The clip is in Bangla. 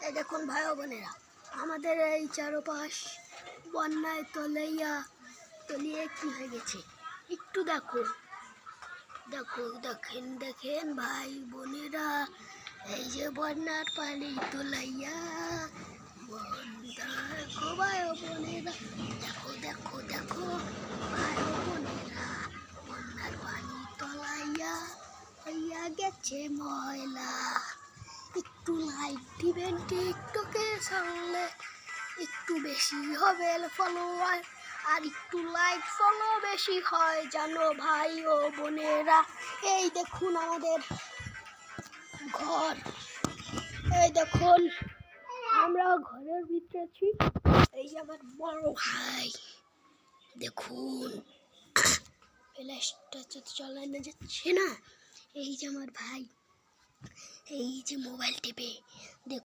এই দেখুন ভাই ও বোনেরা, আমাদের এই চারপাশ বন্যায় তলিয়ে কি হয়ে গেছে একটু দেখুন। দেখেন ভাই বোনেরা, এই যে বন্যার পানি তোলাইয়া দেখো ভাই ও বোনেরা, দেখো ভাই ও বোনেরা, বন্যার পানি তোলাইয়া হইয়া গেছে ময়লা। একটু লাইক দিবেন টিকটকে, সামনে একটু বেশি হবে ফলোয়ার, আর একটু লাইক ফলো বেশি হয় জানো ভাই ও বোনেরা। এই দেখুন আমাদের ঘর, এই দেখুন আমরা ঘরের ভিতরে আছি। এই যে আমার বড় ভাই, দেখুন ফ্ল্যাশটা চালানো যাচ্ছে না। এই যে আমার ভাই, এই যে মোবাইল টিপে